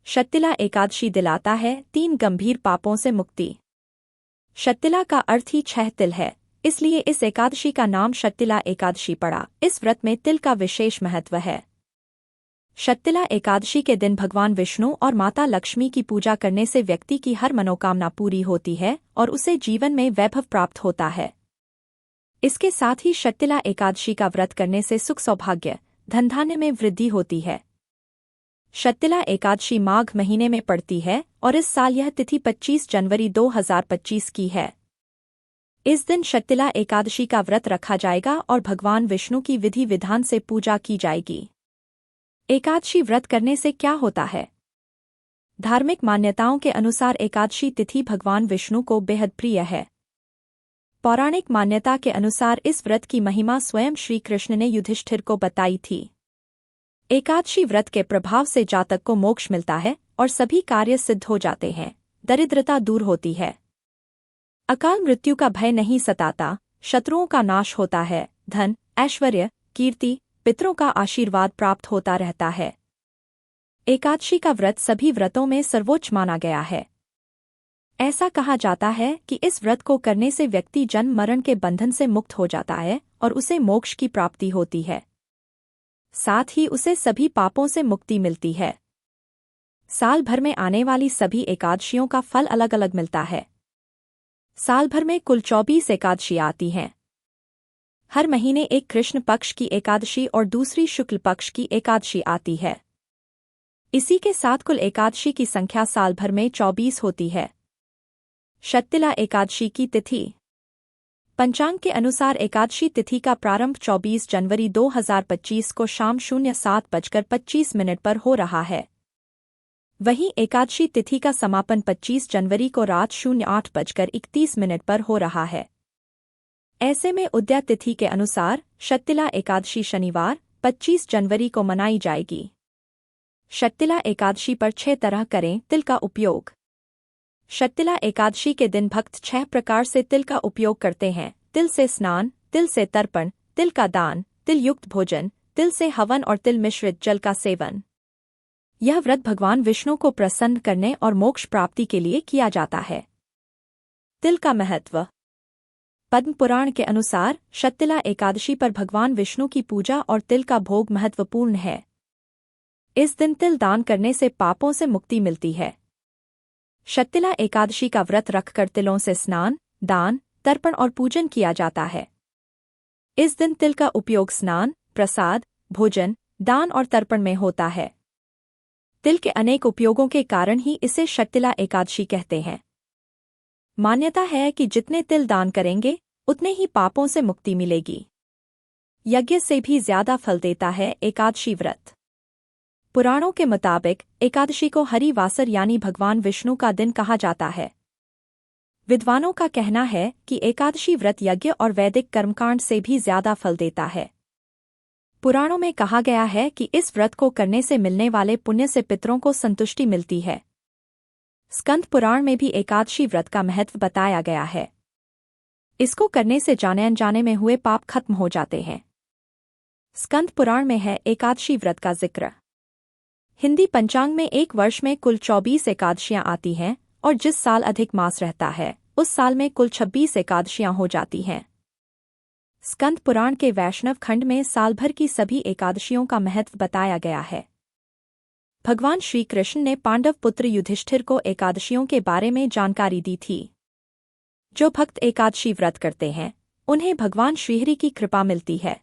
शत्तिला एकादशी दिलाता है 3 गंभीर पापों से मुक्ति। शत्तिला का अर्थ ही 6 तिल है, इसलिए इस एकादशी का नाम शत्तिला एकादशी पड़ा। इस व्रत में तिल का विशेष महत्व है। शत्तिला एकादशी के दिन भगवान विष्णु और माता लक्ष्मी की पूजा करने से व्यक्ति की हर मनोकामना पूरी होती है और उसे जीवन में वैभव प्राप्त होता है। इसके साथ ही शत्तिला एकादशी का व्रत करने से सुख सौभाग्य धन धान्य में वृद्धि होती है। शत्तिला एकादशी माघ महीने में पड़ती है और इस साल यह तिथि 25 जनवरी 2025 की है। इस दिन शत्तिला एकादशी का व्रत रखा जाएगा और भगवान विष्णु की विधि विधान से पूजा की जाएगी। एकादशी व्रत करने से क्या होता है? धार्मिक मान्यताओं के अनुसार एकादशी तिथि भगवान विष्णु को बेहद प्रिय है। पौराणिक मान्यता के अनुसार इस व्रत की महिमा स्वयं श्री कृष्ण ने युधिष्ठिर को बताई थी। एकादशी व्रत के प्रभाव से जातक को मोक्ष मिलता है और सभी कार्य सिद्ध हो जाते हैं, दरिद्रता दूर होती है, अकाल मृत्यु का भय नहीं सताता, शत्रुओं का नाश होता है, धन, ऐश्वर्य, कीर्ति, पितरों का आशीर्वाद प्राप्त होता रहता है। एकादशी का व्रत सभी व्रतों में सर्वोच्च माना गया है। ऐसा कहा जाता है कि इस व्रत को करने से व्यक्ति जन्म मरण के बंधन से मुक्त हो जाता है और उसे मोक्ष की प्राप्ति होती है। साथ ही उसे सभी पापों से मुक्ति मिलती है। साल भर में आने वाली सभी एकादशियों का फल अलग अलग मिलता है। साल भर में कुल 24 एकादशी आती हैं। हर महीने एक कृष्ण पक्ष की एकादशी और दूसरी शुक्ल पक्ष की एकादशी आती है। इसी के साथ कुल एकादशी की संख्या साल भर में 24 होती है। शत्तिला एकादशी की तिथि। पंचांग के अनुसार एकादशी तिथि का प्रारंभ 24 जनवरी 2025 को शाम 07:25 पर हो रहा है। वहीं एकादशी तिथि का समापन 25 जनवरी को रात 08:31 पर हो रहा है। ऐसे में उदया तिथि के अनुसार शत्तिला एकादशी शनिवार 25 जनवरी को मनाई जाएगी। शत्तिला एकादशी पर 6 तरह करें तिल का उपयोग। शत्तिला एकादशी के दिन भक्त 6 प्रकार से तिल का उपयोग करते हैं। तिल से स्नान, तिल से तर्पण, तिल का दान, तिल युक्त भोजन, तिल से हवन और तिल मिश्रित जल का सेवन। यह व्रत भगवान विष्णु को प्रसन्न करने और मोक्ष प्राप्ति के लिए किया जाता है। तिल का महत्व। पद्म पुराण के अनुसार शत्तिला एकादशी पर भगवान विष्णु की पूजा और तिल का भोग महत्वपूर्ण है। इस दिन तिल दान करने से पापों से मुक्ति मिलती है। शत्तिला एकादशी का व्रत रखकर तिलों से स्नान, दान, तर्पण और पूजन किया जाता है। इस दिन तिल का उपयोग स्नान, प्रसाद, भोजन, दान और तर्पण में होता है। तिल के अनेक उपयोगों के कारण ही इसे शत्तिला एकादशी कहते हैं। मान्यता है कि जितने तिल दान करेंगे उतने ही पापों से मुक्ति मिलेगी। यज्ञ से भी ज्यादा फल देता है एकादशी व्रत। पुराणों के मुताबिक एकादशी को हरिवासर यानी भगवान विष्णु का दिन कहा जाता है। विद्वानों का कहना है कि एकादशी व्रत यज्ञ और वैदिक कर्मकांड से भी ज्यादा फल देता है। पुराणों में कहा गया है कि इस व्रत को करने से मिलने वाले पुण्य से पितरों को संतुष्टि मिलती है। स्कंद पुराण में भी एकादशी व्रत का महत्व बताया गया है। इसको करने से जाने अनजाने में हुए पाप खत्म हो जाते हैं। स्कंद पुराण में है एकादशी व्रत का जिक्र। हिंदी पंचांग में एक वर्ष में कुल 24 एकादशियां आती हैं और जिस साल अधिक मास रहता है उस साल में कुल 26 एकादशियां हो जाती हैं। स्कंद पुराण के वैष्णव खंड में साल भर की सभी एकादशियों का महत्व बताया गया है। भगवान श्री कृष्ण ने पांडव पुत्र युधिष्ठिर को एकादशियों के बारे में जानकारी दी थी। जो भक्त एकादशी व्रत करते हैं उन्हें भगवान श्रीहरि की कृपा मिलती है।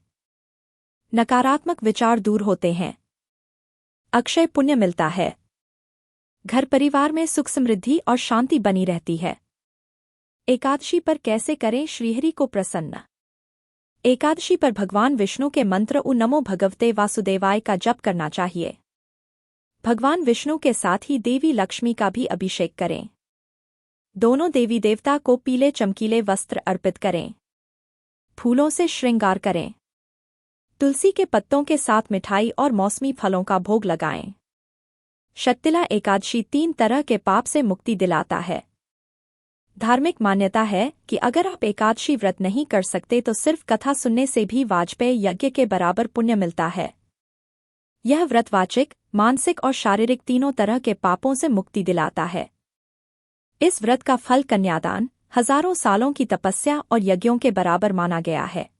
नकारात्मक विचार दूर होते हैं। अक्षय पुण्य मिलता है। घर परिवार में सुख समृद्धि और शांति बनी रहती है। एकादशी पर कैसे करें श्रीहरि को प्रसन्न। एकादशी पर भगवान विष्णु के मंत्र उ नमो भगवते वासुदेवाय का जप करना चाहिए। भगवान विष्णु के साथ ही देवी लक्ष्मी का भी अभिषेक करें। दोनों देवी देवता को पीले चमकीले वस्त्र अर्पित करें। फूलों से श्रृंगार करें। तुलसी के पत्तों के साथ मिठाई और मौसमी फलों का भोग लगाएं। शत्तिला एकादशी 3 तरह के पाप से मुक्ति दिलाता है। धार्मिक मान्यता है कि अगर आप एकादशी व्रत नहीं कर सकते तो सिर्फ कथा सुनने से भी वाजपेय यज्ञ के बराबर पुण्य मिलता है। यह व्रत वाचिक, मानसिक और शारीरिक तीनों तरह के पापों से मुक्ति दिलाता है। इस व्रत का फल कन्यादान, हजारों सालों की तपस्या और यज्ञों के बराबर माना गया है।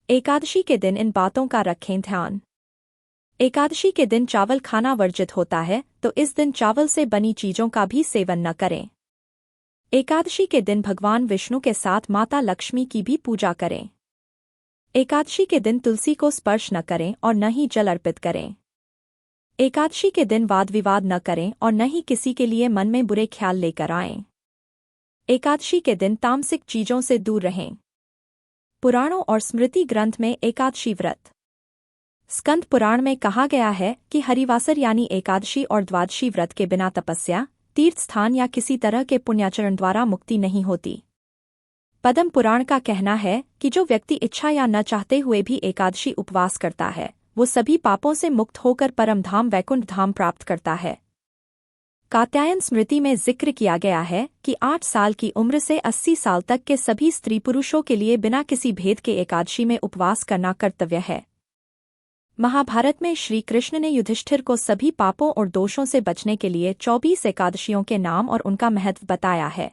एकादशी के दिन इन बातों का रखें ध्यान। एकादशी के दिन चावल खाना वर्जित होता है, तो इस दिन चावल से बनी चीजों का भी सेवन न करें। एकादशी के दिन भगवान विष्णु के साथ माता लक्ष्मी की भी पूजा करें। एकादशी के दिन तुलसी को स्पर्श न करें और न ही जल अर्पित करें। एकादशी के दिन वाद विवाद न करें और न ही किसी के लिए मन में बुरे ख्याल लेकर आएं। एकादशी के दिन तामसिक चीजों से दूर रहें। पुराणों और स्मृति ग्रंथ में एकादशी व्रत। स्कंद पुराण में कहा गया है कि हरिवासर यानी एकादशी और द्वादशी व्रत के बिना तपस्या, तीर्थ स्थान या किसी तरह के पुण्याचरण द्वारा मुक्ति नहीं होती। पद्म पुराण का कहना है कि जो व्यक्ति इच्छा या न चाहते हुए भी एकादशी उपवास करता है, वो सभी पापों से मुक्त होकर परम धाम वैकुंठ धाम प्राप्त करता है। कात्यायन स्मृति में जिक्र किया गया है कि 8 साल की उम्र से 80 साल तक के सभी स्त्री पुरुषों के लिए बिना किसी भेद के एकादशी में उपवास करना कर्तव्य है। महाभारत में श्री कृष्ण ने युधिष्ठिर को सभी पापों और दोषों से बचने के लिए 24 एकादशियों के नाम और उनका महत्व बताया है।